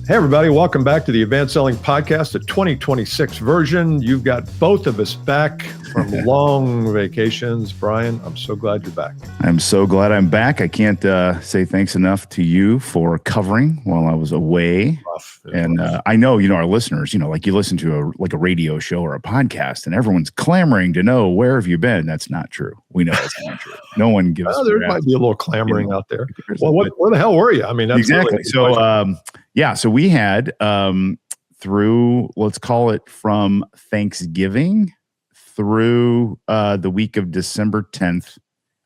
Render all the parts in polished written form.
Hey, everybody. Welcome back to the Advanced Selling Podcast, the 2026 version. You've got both of us back from long vacations. Bryan, I'm so glad you're back. I'm so glad I'm back. I can't say thanks enough to you for covering while I was away. And I know, our listeners, like you listen to a radio show or a podcast and everyone's clamoring to know, where have you been? That's not true. We know it's not true. No one gives there might be a little clamoring out there. Well, where the hell were you? I mean, that's exactly. Really so we had through, let's call it from Thanksgiving through the week of December 10th,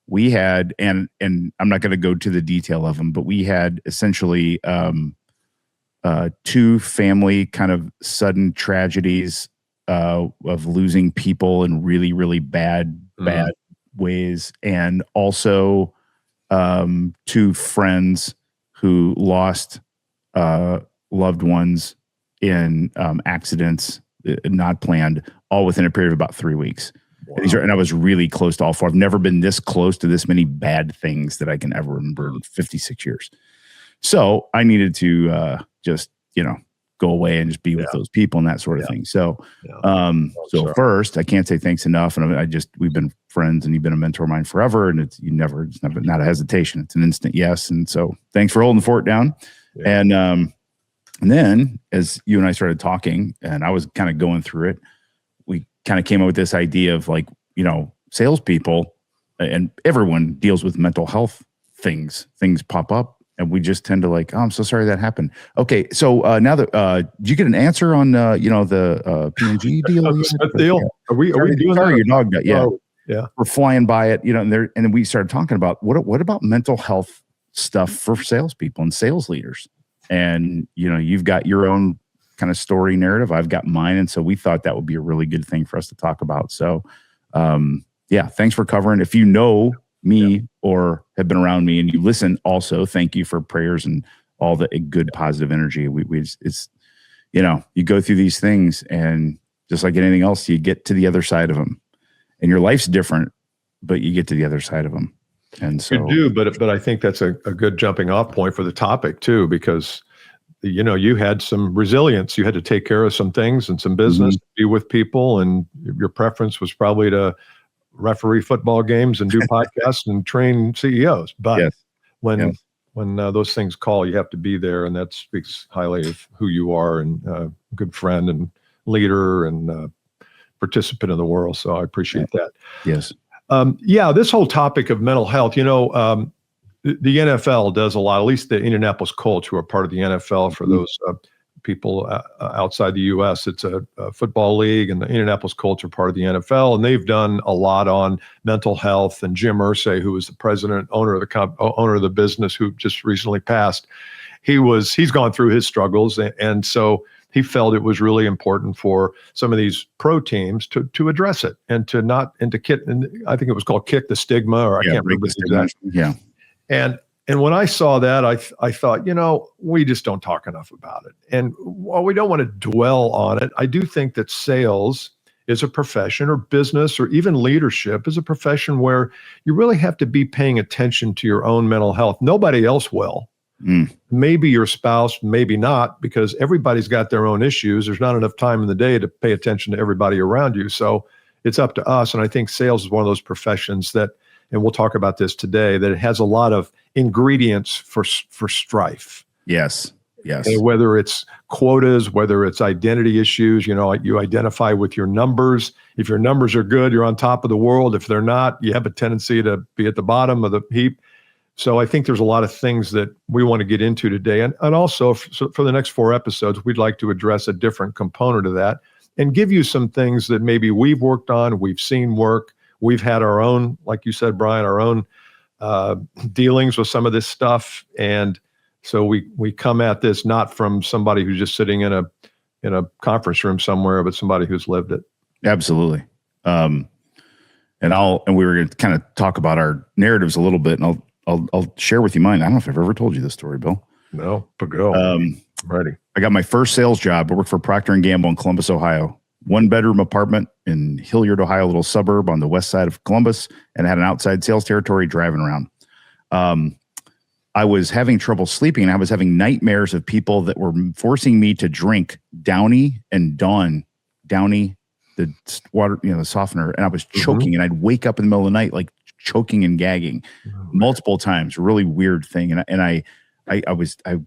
we had, and I'm not going to go to the detail of them, but we had essentially two family kind of sudden tragedies of losing people in really, really bad ways. And also two friends who lost loved ones in accidents, not planned, all within a period of about 3 weeks. Wow. And I was really close to all four. I've never been this close to this many bad things that I can ever remember in 56 years. So I needed to just, go away and just be with those people and that sort of thing. So, first, I can't say thanks enough. And we've been friends and you've been a mentor of mine forever. And it's not a hesitation. It's an instant yes. And so thanks for holding the fort down. Yeah. And then as you and I started talking and I was kind of going through it, we kind of came up with this idea of salespeople and everyone deals with mental health things pop up. And we just tend to oh, I'm so sorry that happened. Okay, so now that did you get an answer on the P&G deal? Deal? Yeah. Are we doing that? Your dog got, yeah. Oh, yeah. We're flying by it, and then we started talking about what about mental health stuff for salespeople and sales leaders. And you've got your own kind of story narrative. I've got mine, and so we thought that would be a really good thing for us to talk about. So, thanks for covering. If you know me or have been around me and you listen, also thank you for prayers and all the good positive energy. It's you go through these things and just like anything else, you get to the other side of them, and your life's different, but you get to the other side of them. And so you do, but I think that's a good jumping off point for the topic too, because you had some resilience. You had to take care of some things and some business, be with people, and your preference was probably to referee football games and do podcasts and train CEOs. But when those things call, you have to be there, and that speaks highly of who you are and good friend and leader and participant in the world. So I appreciate that. Yes. This whole topic of mental health, the NFL does a lot, at least the Indianapolis Colts, who are part of the NFL for those people outside the U.S. It's a football league, and the Indianapolis Colts are part of the NFL, and they've done a lot on mental health. And Jim Irsay, who was the president, owner of the business, who just recently passed, he's gone through his struggles, and so he felt it was really important for some of these pro teams to address it and to kick. And I think it was called kick the stigma, or I can't remember exactly. Yeah, And when I saw that, I thought, we just don't talk enough about it. And while we don't want to dwell on it, I do think that sales is a profession, or business, or even leadership is a profession where you really have to be paying attention to your own mental health. Nobody else will. Maybe your spouse, maybe not, because everybody's got their own issues. There's not enough time in the day to pay attention to everybody around you. So it's up to us. And I think sales is one of those professions that, and we'll talk about this today, that it has a lot of ingredients for strife. Yes. And whether it's quotas, whether it's identity issues, you identify with your numbers. If your numbers are good, you're on top of the world. If they're not, you have a tendency to be at the bottom of the heap. So I think there's a lot of things that we want to get into today. And also for the next 4 episodes, we'd like to address a different component of that and give you some things that maybe we've worked on, we've seen work. We've had our own, like you said, Bryan, our own dealings with some of this stuff. And so we come at this not from somebody who's just sitting in a conference room somewhere, but somebody who's lived it. Absolutely. And we were going to kind of talk about our narratives a little bit, and I'll share with you mine. I don't know if I've ever told you this story, Bill. No, but go. I'm ready. I got my first sales job. I worked for Procter & Gamble in Columbus, Ohio. 1-bedroom apartment in Hilliard, Ohio, a little suburb on the west side of Columbus, and had an outside sales territory driving around. I was having trouble sleeping, and I was having nightmares of people that were forcing me to drink Downy and Downy, the water, the softener, and I was choking, and I'd wake up in the middle of the night like choking and gagging multiple times. Really weird thing, and I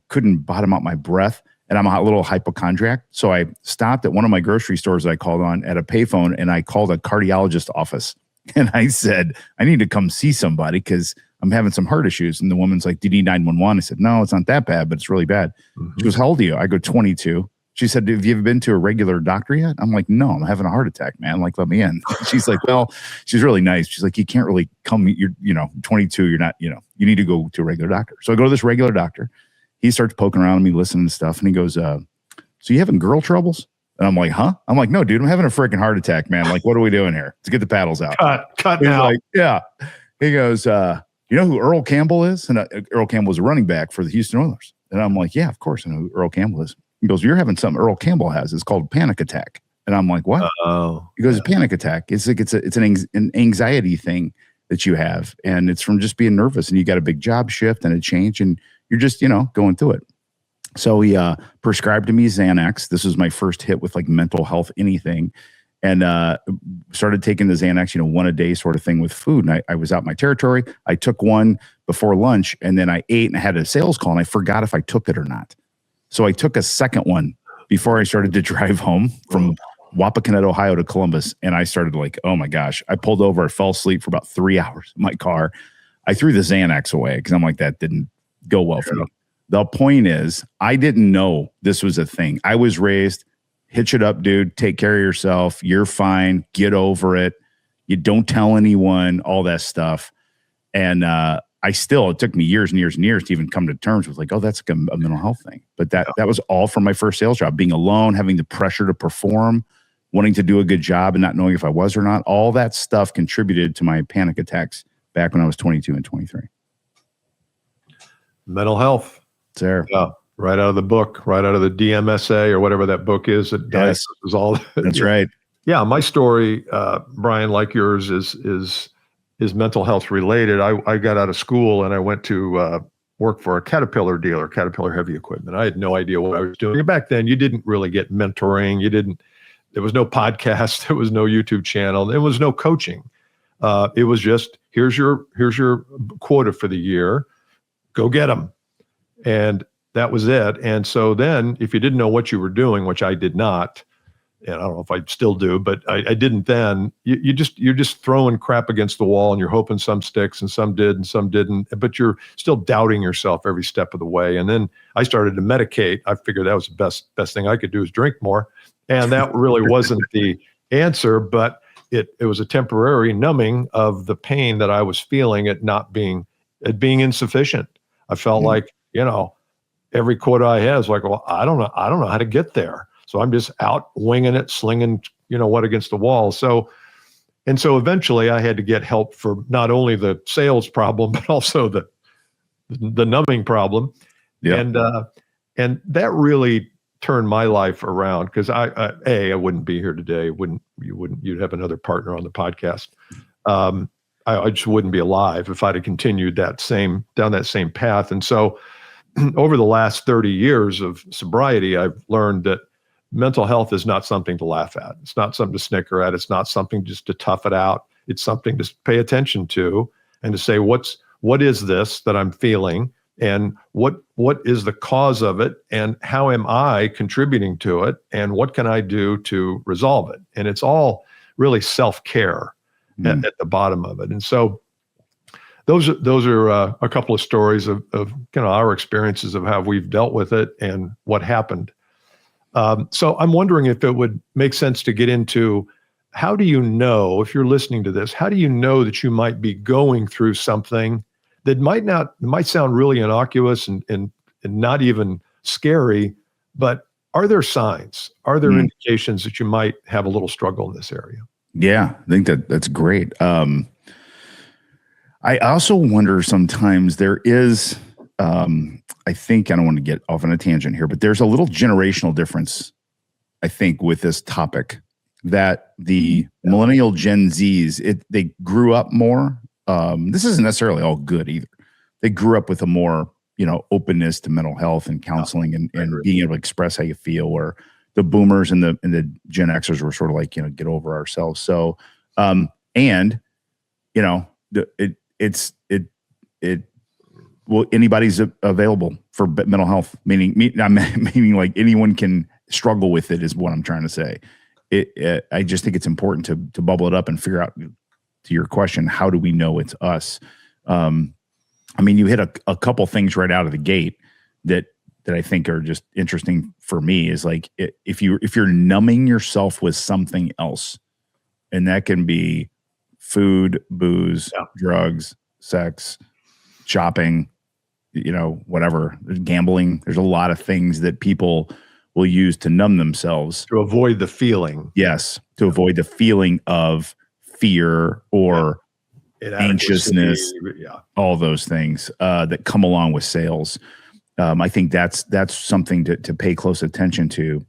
couldn't bottom out my breath, and I'm a little hypochondriac, so I stopped at one of my grocery stores that I called on at a payphone, and I called a cardiologist office, and I said, I need to come see somebody because I'm having some heart issues. And the woman's like, do you need 911? I said, no, it's not that bad, but it's really bad. She goes, how old are you? I go, 22. She said, have you ever been to a regular doctor yet? I'm like, no, I'm having a heart attack, man. Like, let me in. She's like, well, she's really nice. She's like, you can't really come, you're 22. You're not, you need to go to a regular doctor. So I go to this regular doctor. He starts poking around at me, listening to stuff. And he goes, so you having girl troubles? And I'm like, huh? I'm like, no, dude, I'm having a freaking heart attack, man. Like, what are we doing here? Let's get the paddles out. Cut He's now. like, yeah. He goes, you know who Earl Campbell is? And Earl Campbell was a running back for the Houston Oilers. And I'm like, yeah, of course I know who Earl Campbell is. He goes, you're having something Earl Campbell has. It's called panic attack. And I'm like, what? He goes, a panic attack. It's like it's an anxiety thing that you have. And it's from just being nervous. And you got a big job shift and a change. And you're just, going through it. So he prescribed to me Xanax. This was my first hit with like mental health, anything. And started taking the Xanax, one a day sort of thing with food. And I was out my territory. I took one before lunch, and then I ate, and I had a sales call, and I forgot if I took it or not. So I took a second one before I started to drive home from Wapakoneta, Ohio to Columbus. And I started like, oh my gosh, I pulled over. I fell asleep for about 3 hours in my car. I threw the Xanax away because I'm like, that didn't go well for me. The point is, I didn't know this was a thing. I was raised, hitch it up, dude. Take care of yourself. You're fine. Get over it. You don't tell anyone, all that stuff. And it took me years and years and years to even come to terms with like, oh, that's like a mental health thing. But that was all from my first sales job, being alone, having the pressure to perform, wanting to do a good job and not knowing if I was or not. All that stuff contributed to my panic attacks back when I was 22 and 23. Mental health. It's there. Yeah. Right out of the book, right out of the DMSA or whatever that book is. That diagnoses all. That's right. Yeah, my story, Bryan, like yours, is mental health related. I got out of school and I went to work for a Caterpillar dealer, Caterpillar Heavy Equipment. I had no idea what I was doing. Back then, you didn't really get mentoring. There was no podcast. There was no YouTube channel. There was no coaching. It was just here's your quota for the year. Go get them, and that was it. And so then if you didn't know what you were doing, which I did not, and I don't know if I still do, but I didn't then, you're just throwing crap against the wall and you're hoping some sticks and some did and some didn't, but you're still doubting yourself every step of the way. And then I started to medicate. I figured that was the best thing I could do is drink more. And that really wasn't the answer, but it was a temporary numbing of the pain that I was feeling at being insufficient. I felt like, every quota I had is like, well, I don't know how to get there. So I'm just out winging it, slinging, what against the wall. So eventually I had to get help for not only the sales problem, but also the numbing problem. Yeah. And that really turned my life around because I wouldn't be here today. You'd have another partner on the podcast. I just wouldn't be alive if I'd have continued down that same path. And so over the last 30 years of sobriety, I've learned that mental health is not something to laugh at. It's not something to snicker at. It's not something just to tough it out. It's something to pay attention to and to say, what is this that I'm feeling? And what is the cause of it? And how am I contributing to it? And what can I do to resolve it? And it's all really self-care at the bottom of it. And so those are a couple of stories of our experiences of how we've dealt with it and what happened. So I'm wondering if it would make sense to get into how do you know, if you're listening to this, how do you know that you might be going through something that might sound really innocuous and not even scary, but are there signs? Are there indications that you might have a little struggle in this area? Yeah, I think that's great. I also wonder sometimes there is, I think, I don't want to get off on a tangent here, but there's a little generational difference, I think, with this topic that the millennial Gen Zs, they grew up more. This isn't necessarily all good either. They grew up with a more openness to mental health and counseling and agree. being able to express how you feel, where the boomers and the Gen Xers were sort of like, get over ourselves. So, well, anybody's available for mental health, meaning like anyone can struggle with it is what I'm trying to say. I just think it's important to bubble it up and figure out, to your question, how do we know it's us? You hit a couple things right out of the gate that I think are just interesting for me is like, if you're numbing yourself with something else, and that can be food, booze, drugs, sex, shopping, whatever, gambling. There's a lot of things that people will use to numb themselves. To avoid the feeling. Yes. To avoid the feeling of fear or anxiousness, all those things that come along with sales. I think that's something to pay close attention to.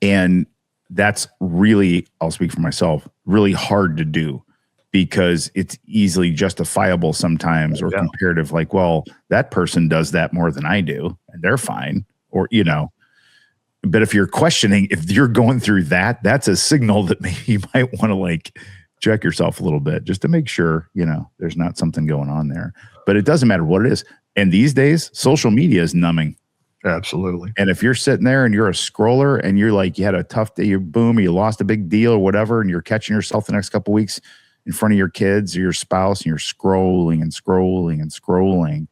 And that's really, I'll speak for myself, really hard to do, because it's easily justifiable sometimes, or comparative, like, well, that person does that more than I do and they're fine, or, but if you're questioning, if you're going through that, that's a signal that maybe you might want to like check yourself a little bit just to make sure, there's not something going on there. But it doesn't matter what it is. And these days, social media is numbing. Absolutely. And if you're sitting there and you're a scroller and you're like, you had a tough day, or you lost a big deal or whatever, and you're catching yourself the next couple of weeks in front of your kids or your spouse, and you're scrolling and scrolling and scrolling,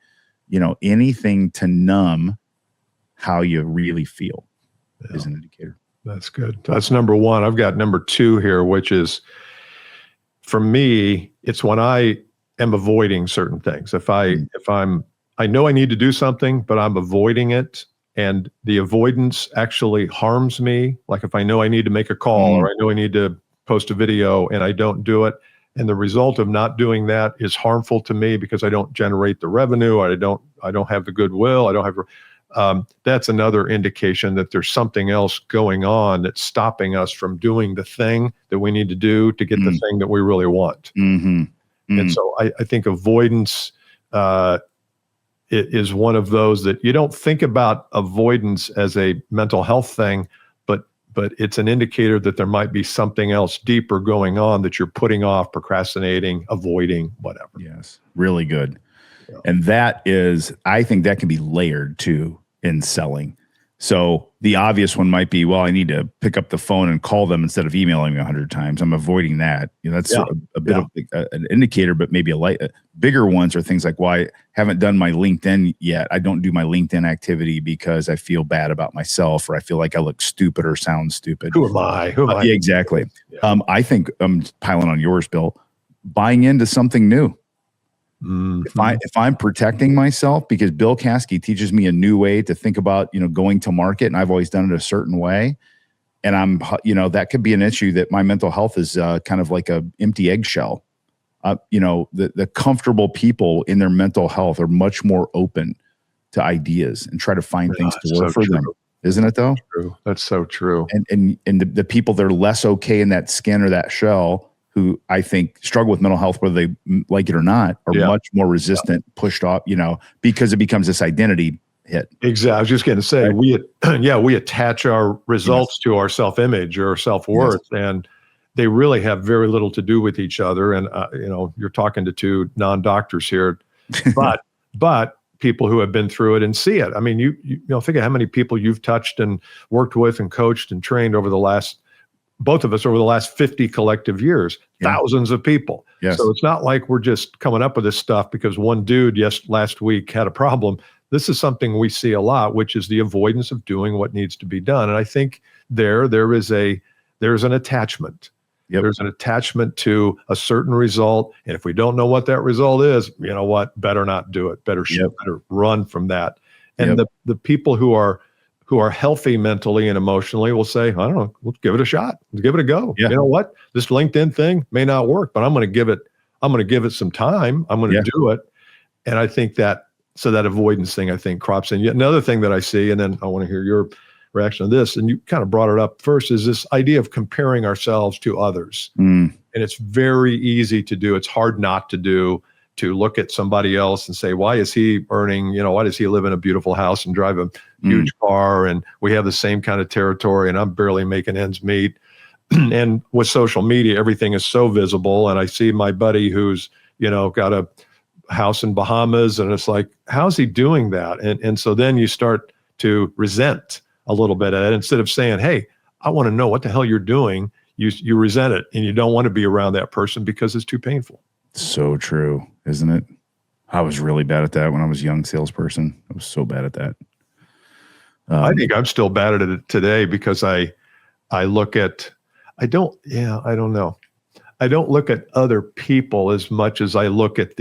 anything to numb how you really feel is an indicator. That's good. That's number one. I've got number two here, which is, for me, it's when I am avoiding certain things. I know I need to do something, but I'm avoiding it, and the avoidance actually harms me. Like if I know I need to make a call, or I know I need to post a video and I don't do it, and the result of not doing that is harmful to me because I don't generate the revenue, or I don't have the goodwill, I don't have, that's another indication that there's something else going on that's stopping us from doing the thing that we need to do to get the thing that we really want. And so I think avoidance is one of those that you don't think about avoidance as a mental health thing, but it's an indicator that there might be something else deeper going on that you're putting off, procrastinating, avoiding, whatever. Yes, really good. Yeah. And I think that can be layered too in selling. So the obvious one might be, well, I need to pick up the phone and call them instead of emailing me 100 times. I'm avoiding that. That's a bit of an indicator, but maybe bigger ones are things like, well, I haven't done my LinkedIn yet. I don't do my LinkedIn activity because I feel bad about myself, or I feel like I look stupid or sound stupid. Who am I? Yeah, exactly. Yeah. I think I'm piling on yours, Bill, buying into something new. If I'm protecting myself, because Bill Caskey teaches me a new way to think about, going to market, and I've always done it a certain way. And that could be an issue, that my mental health is kind of like a empty eggshell. The comfortable people in their mental health are much more open to ideas and try to find things to work for them. Isn't it though? True. That's so true. And the people that are less okay in that skin or that shell, who I think struggle with mental health, whether they like it or not, are much more resistant, pushed off, because it becomes this identity hit. Exactly. I was just going to say, right? we attach our results to our self-image or self-worth, and they really have very little to do with each other. And, you're talking to two non-doctors here, but people who have been through it and see it. I mean, you think of how many people you've touched and worked with and coached and trained over both of us over the last 50 collective years, thousands of people. Yes. So it's not like we're just coming up with this stuff because one dude last week had a problem. This is something we see a lot, which is the avoidance of doing what needs to be done. And I think there's an attachment. Yep. There's an attachment to a certain result. And if we don't know what that result is, you know what, better not do it. Better run from that. And the people who are healthy mentally and emotionally will say, I don't know, we'll give it a shot. Let's give it a go. Yeah. You know what? This LinkedIn thing may not work, but I'm going to give it some time. I'm going to do it. And I think that avoidance thing, I think, crops in. Yet another thing that I see, and then I want to hear your reaction to this, and you kind of brought it up first, is this idea of comparing ourselves to others. And it's very easy to do. It's hard not to do, to look at somebody else and say, why is he earning, why does he live in a beautiful house and drive a huge car, and we have the same kind of territory, and I'm barely making ends meet. And with social media, everything is so visible. And I see my buddy who's, got a house in Bahamas, and it's like, how's he doing that? And so then you start to resent a little bit of it. Instead of saying, hey, I want to know what the hell you're doing, you resent it, and you don't want to be around that person because it's too painful. So true, isn't it? I was really bad at that when I was a young salesperson. I was so bad at that. I think I'm still bad at it today because I look at, I don't know. I don't look at other people as much as I look at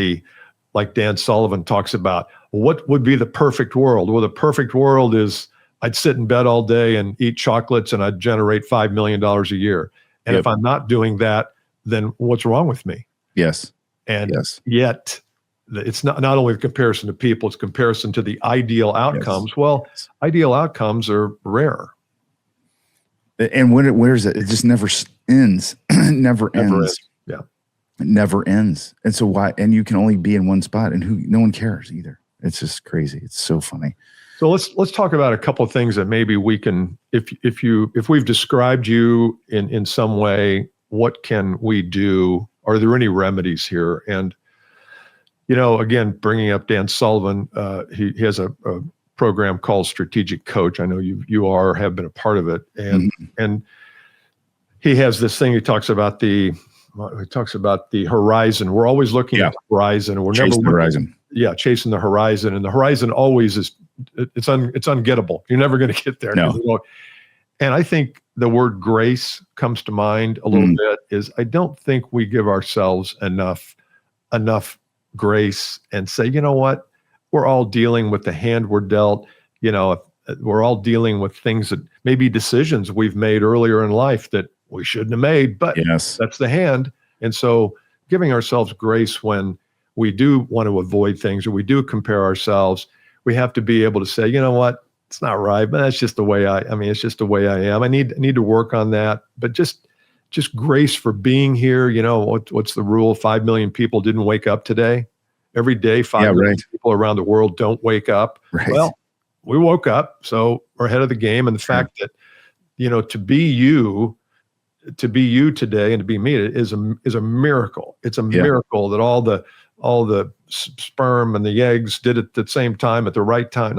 like Dan Sullivan talks about, what would be the perfect world? Well, the perfect world is I'd sit in bed all day and eat chocolates and I'd generate $5 million a year. And if I'm not doing that, then what's wrong with me? Yes. And yet it's not only the comparison to people, it's comparison to the ideal outcomes. Well, ideal outcomes are rare. And where is it? It just never ends. Never ends. Yeah. It never ends. And so why? And you can only be in one spot, and no one cares either. It's just crazy. It's so funny. So let's talk about a couple of things that maybe we can, if we've described you in some way, what can we do? Are there any remedies here? And again, bringing up Dan Sullivan, he has a program called Strategic Coach. I know have been a part of it, and he has this thing. He talks about the horizon. We're always looking at the horizon. We're chasing the horizon. Yeah, chasing the horizon, and the horizon always is it's ungettable. You're never going to get there. No. And I think the word grace comes to mind a little bit. Is I don't think we give ourselves enough grace and say, you know what, we're all dealing with the hand we're dealt. We're all dealing with things that maybe decisions we've made earlier in life that we shouldn't have made, but that's the hand. And so giving ourselves grace when we do want to avoid things or we do compare ourselves, we have to be able to say, you know what, it's not right, but that's just the way it's just the way I am. I need to work on that, but just grace for being here. What's the rule? 5 million people didn't wake up today. Every day, 5 million people around the world don't wake up. Right. Well, we woke up, so we're ahead of the game. And the fact that, to be you today and to be me is a miracle. It's a miracle that all the sperm and the eggs did it at the same time at the right time,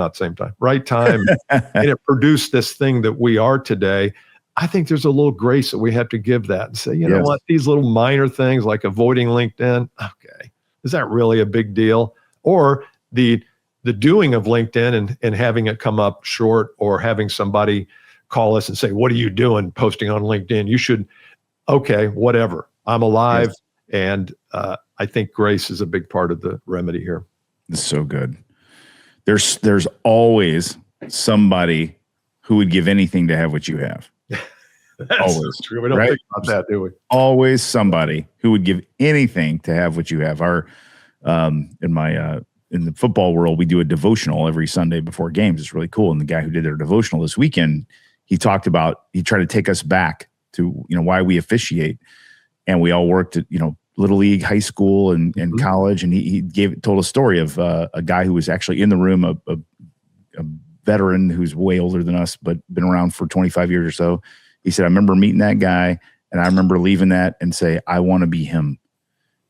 right time, and it produced this thing that we are today. I think there's a little grace that we have to give that and say, you know what, these little minor things like avoiding LinkedIn, okay, is that really a big deal? Or the doing of LinkedIn and having it come up short, or having somebody call us and say, what are you doing posting on LinkedIn? You should, okay, whatever. I'm alive. And I think grace is a big part of the remedy here. It's so good. There's always somebody who would give anything to have what you have. Always. True. We don't think about that, do we? Always somebody who would give anything to have what you have. In the football world, we do a devotional every Sunday before games. It's really cool. And the guy who did their devotional this weekend, he tried to take us back to, why we officiate. And we all worked at, Little League, high school, and college. And he told a story of a guy who was actually in the room, a veteran who's way older than us, but been around for 25 years or so. He said, I remember meeting that guy, and I remember leaving that and say, I want to be him.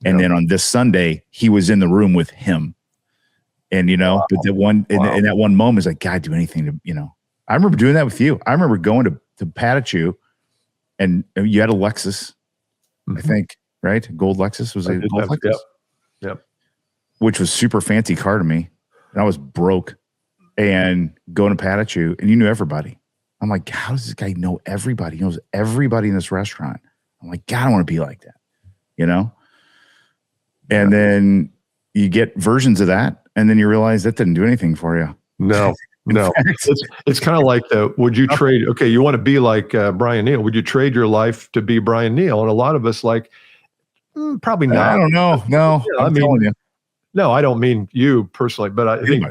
And then on this Sunday, he was in the room with him. And, but that one, in that one moment, is like, God, do anything to, I remember doing that with you. I remember going to pat at you, and you had a Lexus, I think, right? Gold Lexus. Was it gold Lexus? Yep. Which was super fancy car to me. And I was broke, and going to pat at you, and you knew everybody. I'm like, how does this guy know everybody? He knows everybody in this restaurant. I'm like, God, I want to be like that, And then you get versions of that, and then you realize that didn't do anything for you. No. It's kind of like would you trade, okay, you want to be like Bryan Neal. Would you trade your life to be Bryan Neal? And a lot of us probably not. I don't know. No, I'm telling you. No, I don't mean you personally, but I think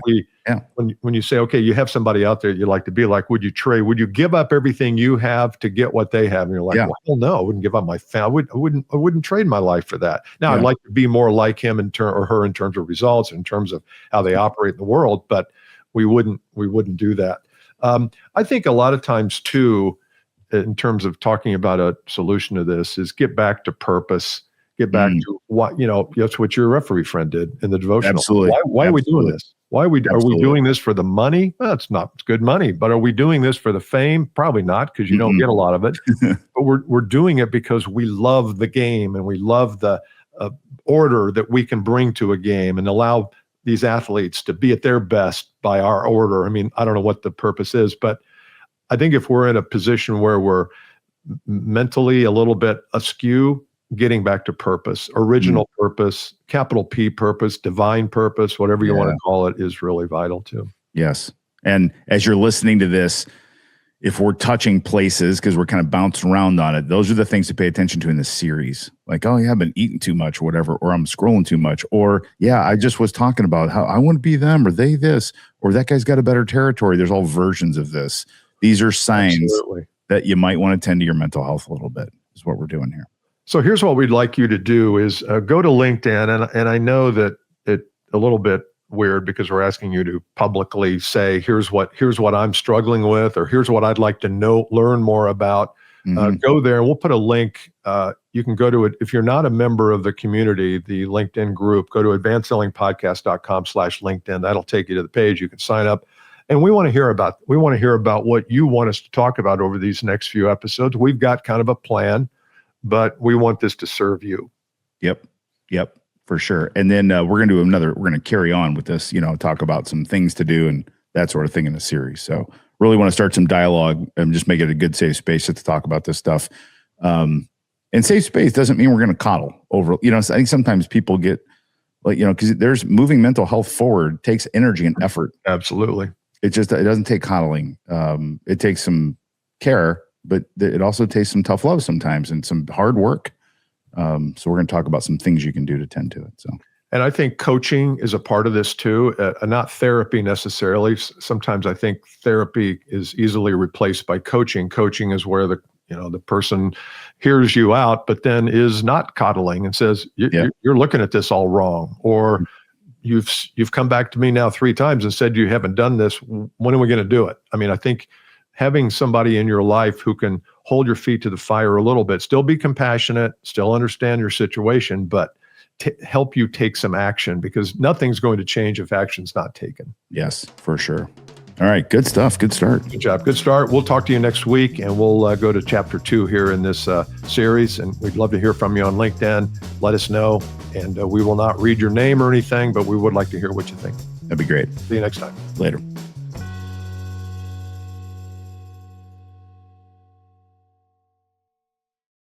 Yeah. when you say, okay, you have somebody out there you'd like to be like, would you give up everything you have to get what they have? And you're like, Yeah. well, hell no, I wouldn't give up my family. I wouldn't trade my life for that. Now, I'd Yeah. like to be more like him or her in terms of results, in terms of how they operate in the world, but we wouldn't do that. I think a lot of times too, in terms of talking about a solution to this, is get back to purpose. Get back to what, that's what your referee friend did in the devotional. Absolutely. Why are we doing this? Are we doing this for the money? Well, it's good money, but are we doing this for the fame? Probably not, because you don't get a lot of it. But we're doing it because we love the game and we love the order that we can bring to a game and allow these athletes to be at their best by our order. I mean, I don't know what the purpose is, but I think if we're in a position where we're mentally a little bit askew, getting back to purpose, original purpose, capital P purpose, divine purpose, whatever you want to call it, is really vital too. Yes. And as you're listening to this, if we're touching places, because we're kind of bouncing around on it, those are the things to pay attention to in this series. Like, oh yeah, I've been eating too much or whatever, or I'm scrolling too much, or yeah, I just was talking about how I want to be them, or they this, or that guy's got a better territory. There's all versions of this. These are signs that you might want to tend to your mental health a little bit, is what we're doing here. So here's what we'd like you to do is go to LinkedIn. And I know that it's a little bit weird because we're asking you to publicly say, here's what I'm struggling with, or here's what I'd like to learn more about. Go there and we'll put a link. You can go to it. If you're not a member of the community, the LinkedIn group, go to advancedsellingpodcast.com/LinkedIn. That'll take you to the page. You can sign up. And we want to hear about what you want us to talk about over these next few episodes. We've got kind of a plan, but we want this to serve you. Yep, for sure. And then we're going to carry on with this, talk about some things to do and that sort of thing in the series. So really want to start some dialogue and just make it a good safe space to talk about this stuff. And safe space doesn't mean we're going to coddle over, I think sometimes people get like, because there's moving mental health forward takes energy and effort. Absolutely. It doesn't take coddling. It takes some care, but it also takes some tough love sometimes and some hard work. So we're going to talk about some things you can do to tend to it. So, and I think coaching is a part of this too, not therapy necessarily. Sometimes I think therapy is easily replaced by coaching. Coaching is where the person hears you out, but then is not coddling and says, you're looking at this all wrong, or you've come back to me now 3 times and said you haven't done this. When are we going to do it? I mean, I think having somebody in your life who can hold your feet to the fire a little bit, still be compassionate, still understand your situation, but help you take some action, because nothing's going to change if action's not taken. Yes, for sure. All right. Good stuff. Good start. Good job. Good start. We'll talk to you next week, and we'll go to chapter 2 here in this series. And we'd love to hear from you on LinkedIn. Let us know. And we will not read your name or anything, but we would like to hear what you think. That'd be great. See you next time. Later.